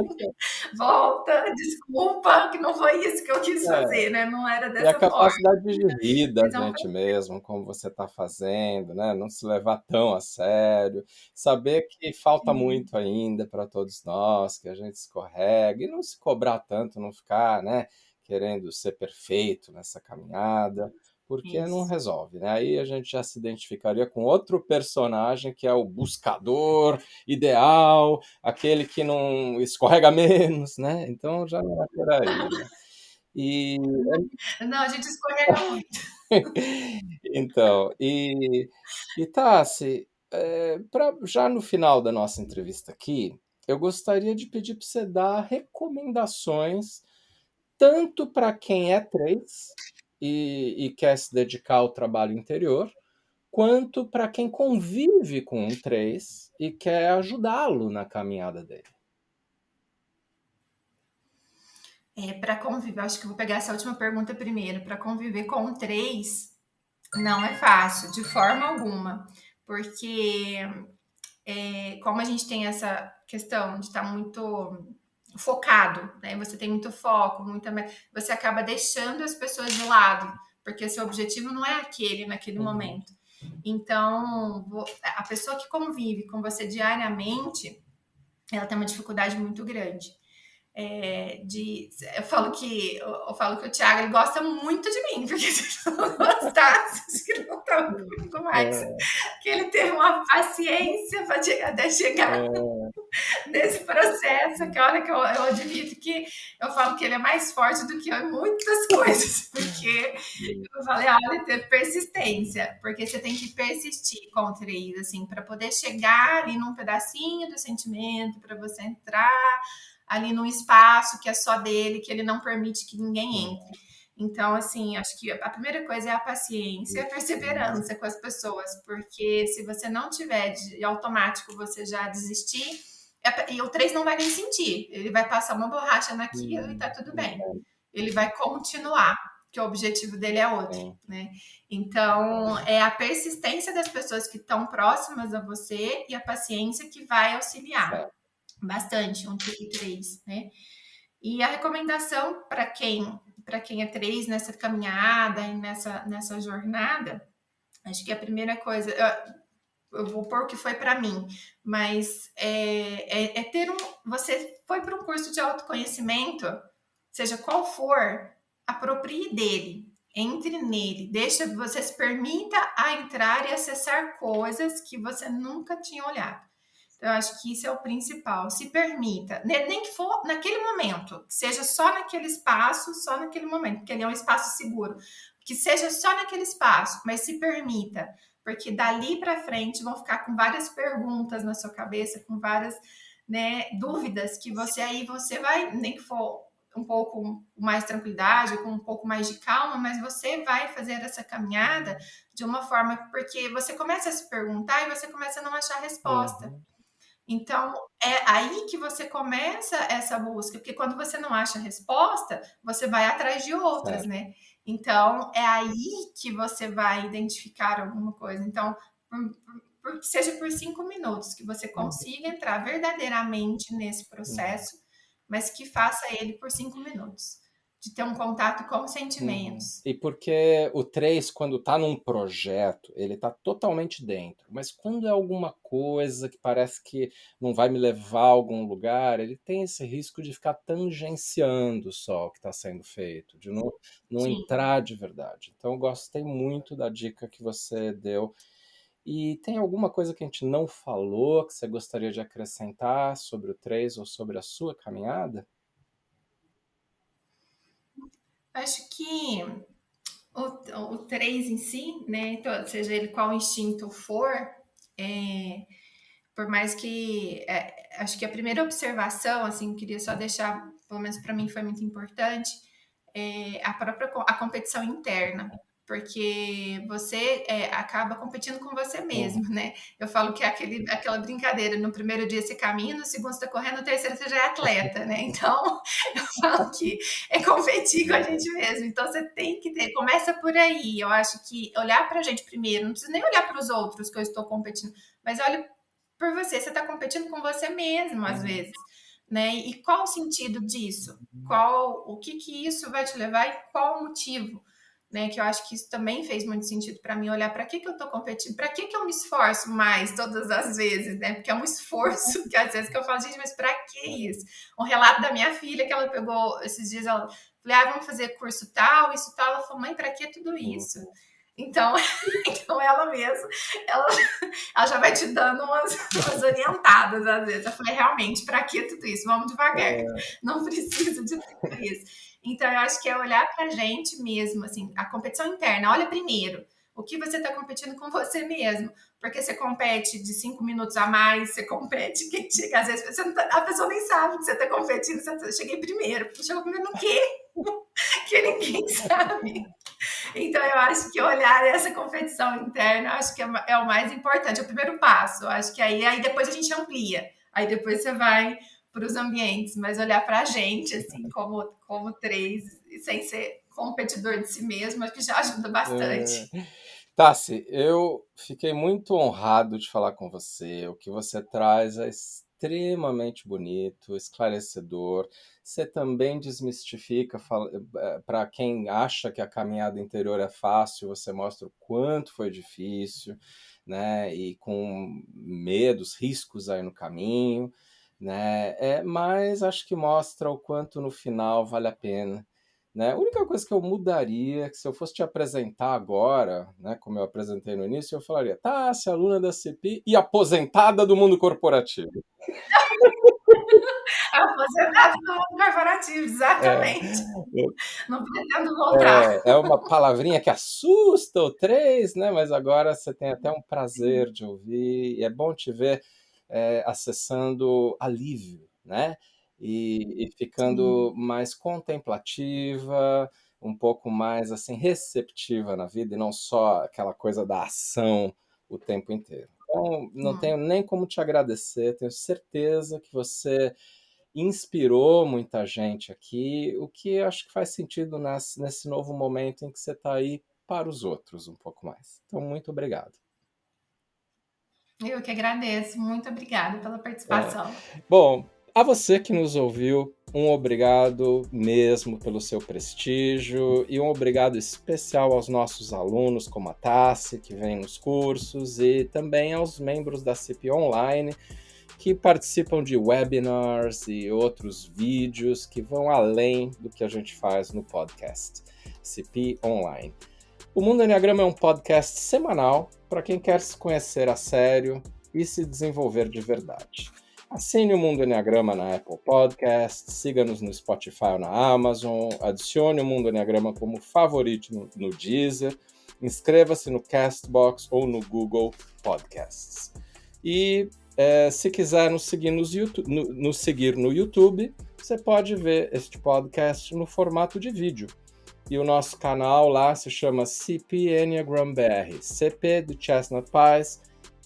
volta, desculpa, que não foi isso que eu quis fazer, né? Não era E a dessa forma. capacidade de rir da Mas é um gente mesmo, como você está fazendo, né? Não se levar tão a sério, saber que falta muito ainda para todos nós, que a gente escorrega, e não se cobrar tanto, não ficar, né, querendo ser perfeito nessa caminhada, porque não isso. resolve, né? Aí a gente já se identificaria com outro personagem que é o buscador ideal, aquele que não escorrega menos, né? Então já não é por aí, né? E Não, a gente escorrega muito. então, Tassi, já no final da nossa entrevista aqui, eu gostaria de pedir para você dar recomendações tanto para quem é 3 e quer se dedicar ao trabalho interior, quanto para quem convive com um 3 e quer ajudá-lo na caminhada dele. Para conviver, acho que vou pegar essa última pergunta primeiro. Para conviver com 3, não é fácil, de forma alguma, porque como a gente tem essa questão de estar muito focado, né? Você tem muito foco, você acaba deixando as pessoas de lado, porque seu objetivo não é aquele naquele momento. Então, a pessoa que convive com você diariamente, ela tem uma dificuldade muito grande. Eu falo que o Thiago ele gosta muito de mim, porque se eu não gostasse, acho que ele não estava comigo mais. Que ele teve uma paciência para até chegar nesse processo, que a hora que eu admito que eu falo que ele é mais forte do que eu em muitas coisas, porque eu falei, olha, teve persistência, porque você tem que persistir contra isso, assim, para poder chegar ali num pedacinho do sentimento, para você entrar ali num espaço que é só dele, que ele não permite que ninguém entre. Então, assim, acho que a primeira coisa é a paciência e a perseverança com as pessoas, porque se você não tiver de automático você já desistir, e o 3 não vai nem sentir, ele vai passar uma borracha naquilo e tá tudo bem. Ele vai continuar, que o objetivo dele é outro, né? Então, é a persistência das pessoas que estão próximas a você e a paciência que vai auxiliar bastante um tipo 3, né? E a recomendação para quem é 3 nessa caminhada e nessa jornada, acho que a primeira coisa, eu vou pôr o que foi para mim, mas ter você foi para um curso de autoconhecimento, seja qual for, aproprie dele, entre nele, você se permita a entrar e acessar coisas que você nunca tinha olhado. Eu acho que isso é o principal. Se permita, nem que for naquele momento, que seja só naquele espaço, só naquele momento, porque ele é um espaço seguro. Que seja só naquele espaço, mas se permita. porque dali para frente vão ficar com várias perguntas na sua cabeça, com várias, né, dúvidas que você vai, nem que for um pouco mais tranquilidade, com um pouco mais de calma, mas você vai fazer essa caminhada de uma forma, porque você começa a se perguntar e você começa a não achar resposta. Uhum. Então, é aí que você começa essa busca, porque quando você não acha resposta, você vai atrás de outras, Certo. né? Então, é aí que você vai identificar alguma coisa. Então, seja por 5 minutos, que você Uhum. consiga entrar verdadeiramente nesse Uhum. processo, mas que faça ele por 5 minutos, de ter um contato com os Uhum. sentimentos. E porque o 3, quando tá num projeto, ele tá totalmente dentro. Mas quando é alguma coisa que parece que não vai me levar a algum lugar, ele tem esse risco de ficar tangenciando só o que está sendo feito, de não Sim. entrar de verdade. Então, eu gostei muito da dica que você deu. E tem alguma coisa que a gente não falou que você gostaria de acrescentar sobre o 3 ou sobre a sua caminhada? Acho que o 3 em si, né? Então, seja ele qual instinto for, é, por mais que acho que a primeira observação, assim, queria só deixar, pelo menos para mim foi muito importante, a própria a competição interna, porque você acaba competindo com você Uhum. mesmo, né? Eu falo que é aquela brincadeira, no primeiro dia você caminha, no segundo você está correndo, no terceiro você já é atleta, né? Então, eu falo que é competir com a gente mesmo. Então, você tem que ter, começa por aí. Eu acho que olhar pra gente primeiro, não precisa nem olhar para os outros que eu estou competindo, mas olha por você, você está competindo com você mesmo, às Uhum. vezes, né? E qual o sentido disso? Qual, o que que isso vai te levar e qual o motivo? Né, que eu acho que isso também fez muito sentido para mim, olhar para que eu estou competindo, para que eu me esforço mais todas as vezes, né? Porque é um esforço que às vezes que eu falo, gente, mas para que isso? Um relato da minha filha que ela pegou esses dias, ela falei, vamos fazer curso tal, isso tal, ela falou, mãe, para que tudo Uhum. isso? Então, então ela mesma, ela, ela já vai te dando umas orientadas às vezes. Eu falei, realmente, para que tudo isso? Vamos devagar, não precisa de tudo isso. Então, eu acho que é olhar pra gente mesmo, assim, a competição interna. Olha primeiro o que você está competindo com você mesmo. Porque você compete de 5 minutos a mais, você compete, quem chega, às vezes a pessoa nem sabe que você está competindo, eu cheguei primeiro. Chegou primeiro no quê? Que ninguém sabe. Então, eu acho que olhar essa competição interna, eu acho que é o mais importante, é o primeiro passo. Eu acho que aí depois a gente amplia. Aí depois você vai para os ambientes, mas olhar para a gente, assim, como 3, sem ser competidor de si mesmo, acho que já ajuda bastante. Tassi, eu fiquei muito honrado de falar com você. O que você traz é extremamente bonito, esclarecedor. Você também desmistifica, para quem acha que a caminhada interior é fácil, você mostra o quanto foi difícil, né? E com medos, riscos aí no caminho, né? Mas acho que mostra o quanto no final vale a pena, né? A única coisa que eu mudaria, que se eu fosse te apresentar agora, né, como eu apresentei no início, eu falaria, Tássia, aluna da CPI e aposentada do mundo corporativo. Aposentado do mundo corporativo, É, exatamente. Não pretendo voltar. é uma palavrinha que assusta o 3, né? Mas agora você tem até um prazer de ouvir, e é bom te ver acessando alívio, né? E ficando Sim. mais contemplativa, um pouco mais assim receptiva na vida e não só aquela coisa da ação o tempo inteiro. Então, não tenho Hum. nem como te agradecer, tenho certeza que você inspirou muita gente aqui, o que acho que faz sentido nesse novo momento em que você está aí para os outros um pouco mais. Então, muito obrigado. Eu que agradeço. Muito obrigada pela participação. Bom, a você que nos ouviu, um obrigado mesmo pelo seu prestígio e um obrigado especial aos nossos alunos, como a Tassi, que vem nos cursos, e também aos membros da CIP Online, que participam de webinars e outros vídeos que vão além do que a gente faz no podcast CIP Online. O Mundo Enneagrama é um podcast semanal para quem quer se conhecer a sério e se desenvolver de verdade. Assine o Mundo Enneagrama na Apple Podcasts, siga-nos no Spotify ou na Amazon, adicione o Mundo Enneagrama como favorito no Deezer Inscreva-se no Castbox ou no Google Podcasts. E se quiser nos seguir no YouTube, você pode ver este podcast no formato de vídeo. E o nosso canal lá se chama CP Enneagram BR. CP de Chestnut Pies,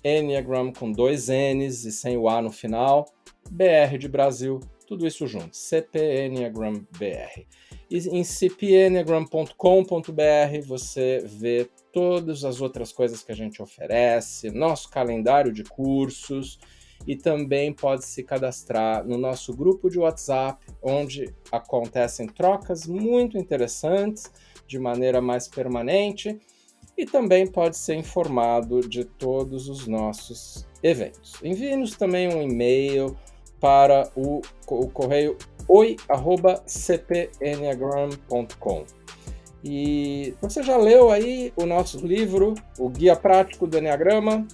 Enneagram com 2 N's e sem o A no final, BR de Brasil, tudo isso junto, CP Enneagram BR. E em cpenneagram.com.br você vê todas as outras coisas que a gente oferece, nosso calendário de cursos, e também pode se cadastrar no nosso grupo de WhatsApp, onde acontecem trocas muito interessantes, de maneira mais permanente, e também pode ser informado de todos os nossos eventos. Envie-nos também um e-mail para o correio oi@cpenneagram.com. E você já leu aí o nosso livro, o Guia Prático do Enneagrama?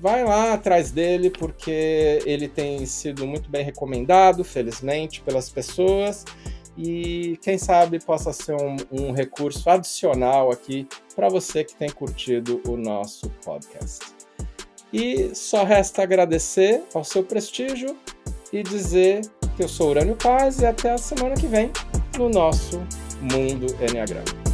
Vai lá atrás dele, porque ele tem sido muito bem recomendado, felizmente, pelas pessoas, e quem sabe possa ser um recurso adicional aqui para você que tem curtido o nosso podcast. E só resta agradecer ao seu prestígio e dizer que eu sou Urânio Paz e até a semana que vem no nosso Mundo Enneagrama.